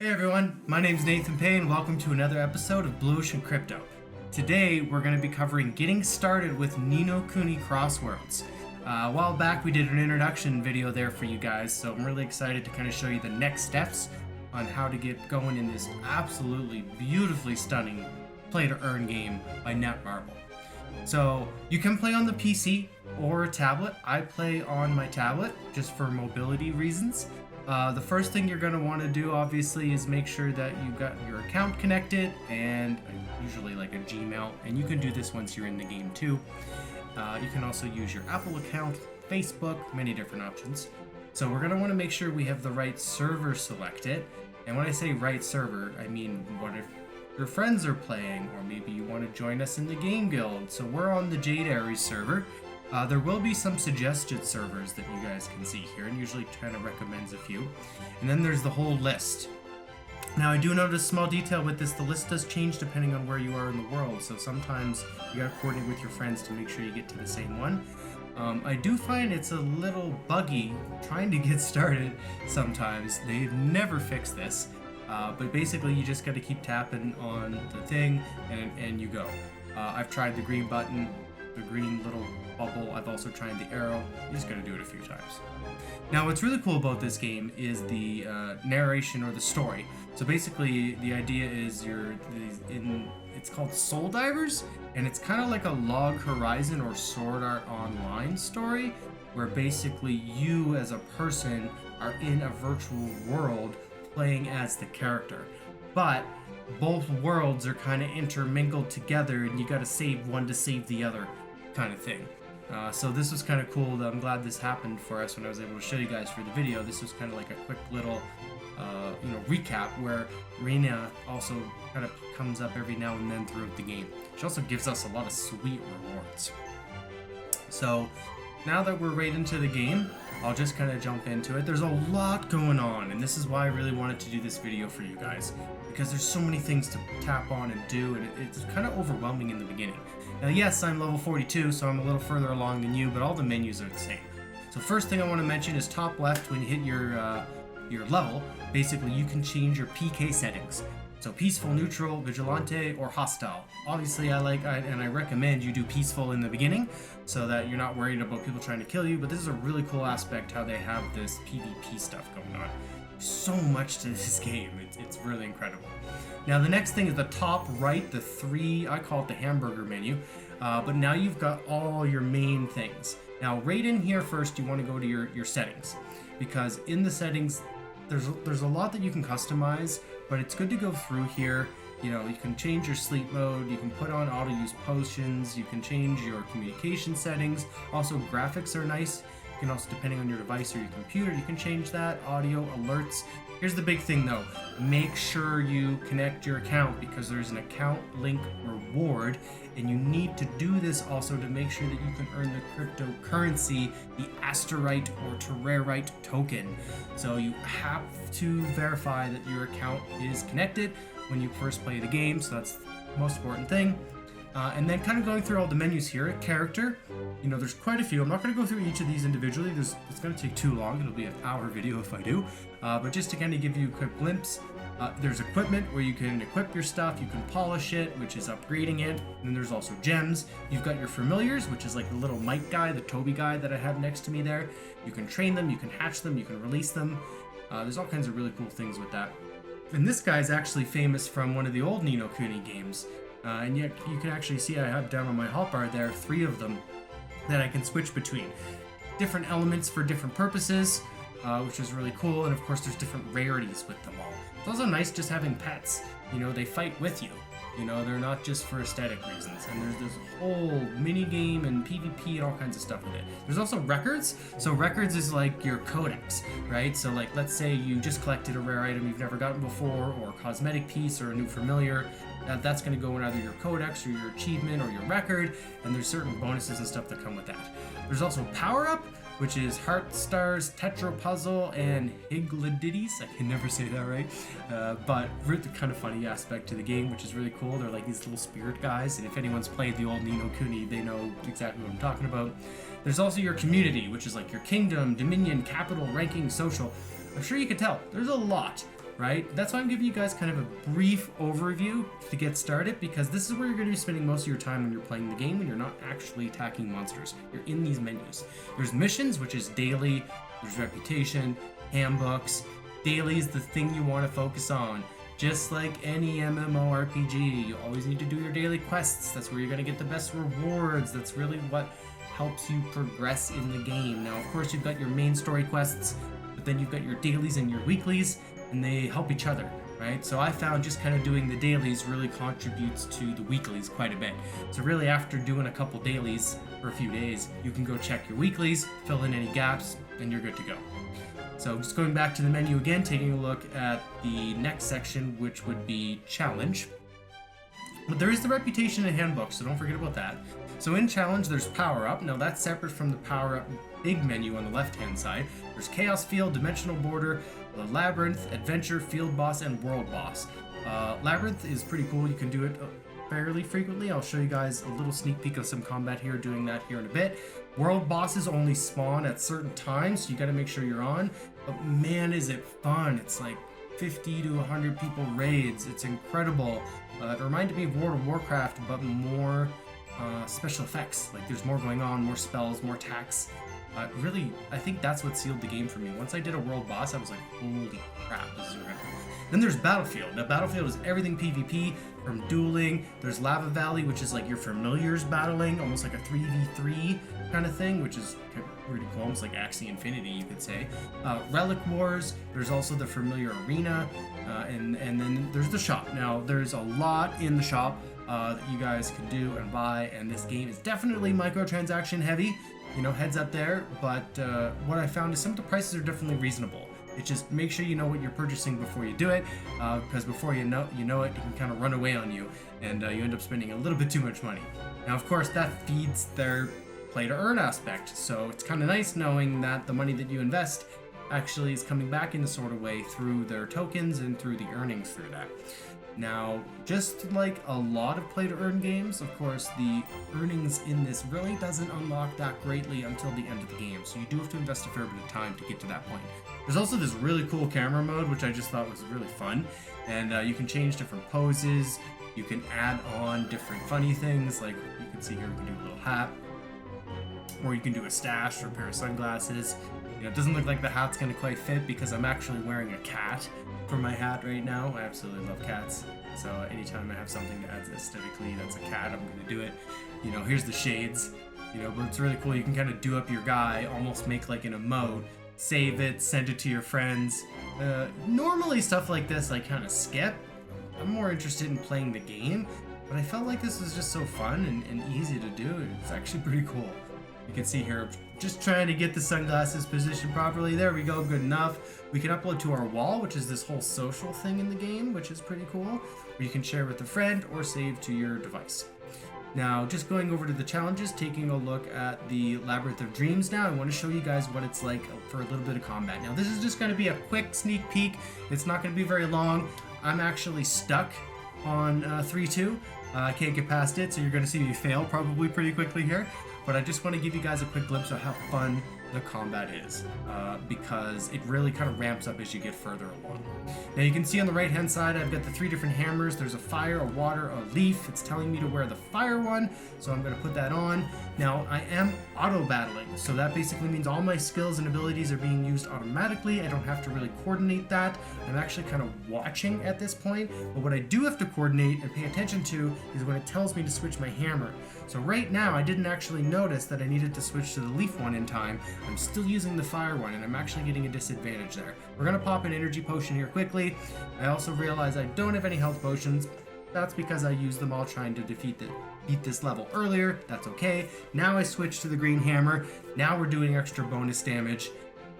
Hey everyone, my name's Nathan Payne. Welcome to another episode of Blu Ocean Crypto. Today we're going to be covering getting started with Ni No Kuni crosswords. A while back we did an introduction video there for you guys, so I'm really excited to kind of show you the next steps on how to get going in this absolutely beautifully stunning play to earn game by Netmarble. So you can play on the PC or a tablet. I play on my tablet just for mobility reasons. The first thing you're going to want to do, obviously, is make sure that you've got your account connected, and usually like a Gmail, and you can do this once you're in the game too. You can also use your Apple account, Facebook, many different options. So we're going to want to make sure we have the right server selected. And when I say right server, I mean what if your friends are playing, or maybe you want to join us in the game guild. So we're on the Jade Aries server. There will be some suggested servers that you guys can see here, and usually kind of recommends a few. And then there's the whole list. Now I do notice a small detail with this, the list does change depending on where you are in the world, so sometimes you gotta coordinate with your friends to make sure you get to the same one. I do find it's a little buggy trying to get started sometimes. They've never fixed this, but basically you just gotta keep tapping on the thing and you go. I've tried the green button, the green little bubble. I've also tried the arrow. You just gotta do it a few times. Now what's really cool about this game is the narration or the story. So basically the idea is it's called Soul Divers, and it's kind of like a Log Horizon or Sword Art Online story, where basically you as a person are in a virtual world playing as the character. But both worlds are kind of intermingled together, and you gotta save one to save the other kind of thing. So this was kind of cool. I'm glad this happened for us when I was able to show you guys for the video. This was kind of like a quick little recap where Reina also kind of comes up every now and then throughout the game. She also gives us a lot of sweet rewards. So now that we're right into the game, I'll just kind of jump into it. There's a lot going on, and this is why I really wanted to do this video for you guys, because there's so many things to tap on and do, and it's kind of overwhelming in the beginning. Now yes, I'm level 42, so I'm a little further along than you, but all the menus are the same. So first thing I want to mention is top left, when you hit your level, basically you can change your PK settings. So peaceful, neutral, vigilante, or hostile. Obviously I recommend you do peaceful in the beginning so that you're not worried about people trying to kill you, but this is a really cool aspect how they have this PvP stuff going on. So much to this game, it's really incredible. Now the next thing is the top right, the three, I call it the hamburger menu, but now you've got all your main things. Now right in here first you want to go to your settings, because in the settings there's a lot that you can customize, but it's good to go through here. You know, you can change your sleep mode, you can put on auto use potions, you can change your communication settings. Also graphics are nice. You can also, depending on your device or your computer, you can change that. Audio, alerts. Here's the big thing though, make sure you connect your account, because there's an account link reward, and you need to do this also to make sure that you can earn the cryptocurrency, the Asterite or Terrorite token. So you have to verify that your account is connected when you first play the game, so that's the most important thing. And then kind of going through all the menus here, character, you know, there's quite a few. I'm not going to go through each of these individually. It's going to take too long. It'll be an hour video if I do. But just to kind of give you a quick glimpse, there's equipment where you can equip your stuff. You can polish it, which is upgrading it. And then there's also gems. You've got your familiars, which is like the little Mike guy, the Toby guy that I have next to me there. You can train them, you can hatch them, you can release them. There's all kinds of really cool things with that. And this guy's actually famous from one of the old Ni No Kuni games. And yet you can actually see I have down on my hotbar there 3 of them that I can switch between. Different elements for different purposes, which is really cool. And of course there's different rarities with them all. It's also nice just having pets. You know, they fight with you. You know, they're not just for aesthetic reasons. And there's this whole mini game and PvP and all kinds of stuff with it. There's also records. So records is like your codex, right? So like, let's say you just collected a rare item you've never gotten before, or a cosmetic piece, or a new familiar. That's going to go in either your codex or your achievement or your record, and there's certain bonuses and stuff that come with that. There's also power up, which is Heart Stars, Tetra Puzzle, and Higlodites. I can never say that right, but really kind of funny aspect to the game, which is really cool. They're like these little spirit guys, and if anyone's played the old Ni No Kuni, they know exactly what I'm talking about. There's also your community, which is like your kingdom, dominion, capital, ranking, social. I'm sure you can tell, there's a lot. right? That's why I'm giving you guys kind of a brief overview to get started, because this is where you're going to be spending most of your time when you're playing the game, when you're not actually attacking monsters. You're in these menus. There's missions, which is daily. There's reputation, handbooks. Daily is the thing you want to focus on. Just like any MMORPG, you always need to do your daily quests. That's where you're going to get the best rewards. That's really what helps you progress in the game. Now, of course, you've got your main story quests, but then you've got your dailies and your weeklies, and they help each other, right? So I found just kind of doing the dailies really contributes to the weeklies quite a bit. So really, after doing a couple dailies for a few days, you can go check your weeklies, fill in any gaps, and you're good to go. So just going back to the menu again, taking a look at the next section, which would be challenge. But there is the reputation and handbook, so don't forget about that. So in challenge, there's power up. Now that's separate from the power up big menu on the left-hand side. There's chaos field, dimensional border, the labyrinth, adventure, field boss, and world boss. Labyrinth is pretty cool. You can do it fairly frequently. I'll show you guys a little sneak peek of some combat here, doing that here in a bit. World bosses only spawn at certain times, so you got to make sure you're on. But man, is it fun! It's like 50 to 100 people raids. It's incredible. It reminded me of World of Warcraft, but more special effects. Like there's more going on, more spells, more attacks. Really, I think that's what sealed the game for me. Once I did a world boss, I was like, holy crap, this is incredible. Then there's Battlefield. Now, Battlefield is everything PvP, from dueling. There's Lava Valley, which is like your familiars battling, almost like a 3v3 kind of thing, which is pretty cool, almost like Axie Infinity, you could say. Relic Wars. There's also the familiar arena, and then there's the shop. Now, there's a lot in the shop that you guys can do and buy, and this game is definitely microtransaction heavy. You know, heads up there, but what I found is some of the prices are definitely reasonable. It's just make sure you know what you're purchasing before you do it, because before you know it, it can kind of run away on you, and you end up spending a little bit too much money. Now, of course, that feeds their play-to-earn aspect, so it's kind of nice knowing that the money that you invest actually is coming back in a sort of way through their tokens and through the earnings through that. Now, just like a lot of play-to-earn games, of course, the earnings in this really doesn't unlock that greatly until the end of the game, so you do have to invest a fair bit of time to get to that point. There's also this really cool camera mode, which I just thought was really fun, and you can change different poses, you can add on different funny things, like you can see here we can do a little hat, or you can do a stash or a pair of sunglasses. You know, it doesn't look like the hat's going to quite fit because I'm actually wearing a cat for my hat right now. I absolutely love cats, so anytime I have something that adds aesthetically that's a cat, I'm going to do it. You know, here's the shades, you know, but it's really cool. You can kind of do up your guy, almost make like an emote, save it, send it to your friends. Normally stuff like this I kind of skip. I'm more interested in playing the game, but I felt like this was just so fun and easy to do. It's actually pretty cool. You can see here, just trying to get the sunglasses positioned properly. There we go, good enough. We can upload to our wall, which is this whole social thing in the game, which is pretty cool, where you can share with a friend or save to your device. Now, just going over to the challenges, taking a look at the Labyrinth of Dreams now, I want to show you guys what it's like for a little bit of combat. Now, this is just going to be a quick sneak peek. It's not going to be very long. I'm actually stuck on 3-2. I can't get past it, so you're going to see me fail probably pretty quickly here. But I just want to give you guys a quick glimpse of how fun the combat is, because it really kind of ramps up as you get further along. Now you can see on the right hand side I've got the 3 different hammers. There's a fire, a water, a leaf. It's telling me to wear the fire one, so I'm going to put that on. Now I am auto battling, so that basically means all my skills and abilities are being used automatically. I don't have to really coordinate that. I'm actually kind of watching at this point, but what I do have to coordinate and pay attention to is when it tells me to switch my hammer. So right now I didn't actually notice that I needed to switch to the leaf one in time. I'm still using the fire one, and I'm actually getting a disadvantage there. We're gonna pop an energy potion here quickly. I also realize I don't have any health potions. That's because I used them all trying to beat this level earlier. That's okay. Now I switch to the green hammer. Now we're doing extra bonus damage,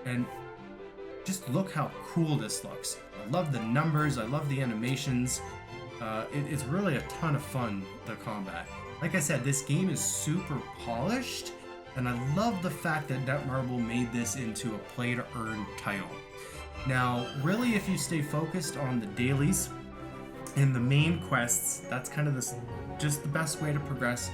and just look how cool this looks. I love the numbers. I love the animations. It's really a ton of fun, the combat. Like I said, this game is super polished, and I love the fact that Netmarble made this into a play-to-earn title. Now, really, if you stay focused on the dailies and the main quests, that's kind of just the best way to progress.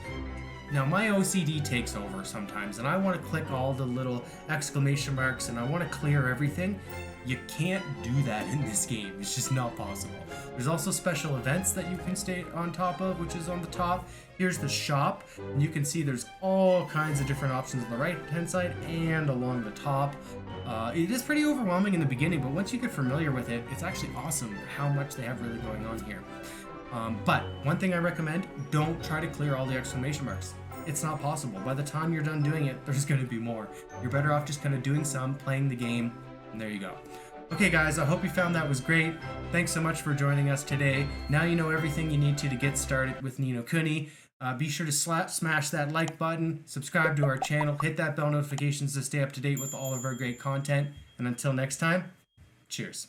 Now, my OCD takes over sometimes, and I want to click all the little exclamation marks, and I want to clear everything. You can't do that in this game. It's just not possible. There's also special events that you can stay on top of, which is on the top. Here's the shop, and you can see there's all kinds of different options on the right-hand side and along the top. It is pretty overwhelming in the beginning, but once you get familiar with it, it's actually awesome how much they have really going on here. But one thing I recommend, don't try to clear all the exclamation marks. It's not possible. By the time you're done doing it, there's going to be more. You're better off just kind of doing some, playing the game, and there you go. Okay guys, I hope you found that was great. Thanks so much for joining us today. Now you know everything you need to get started with Ni No Kuni. Be sure to smash that like button, subscribe to our channel, hit that bell notifications to stay up to date with all of our great content. And until next time, cheers.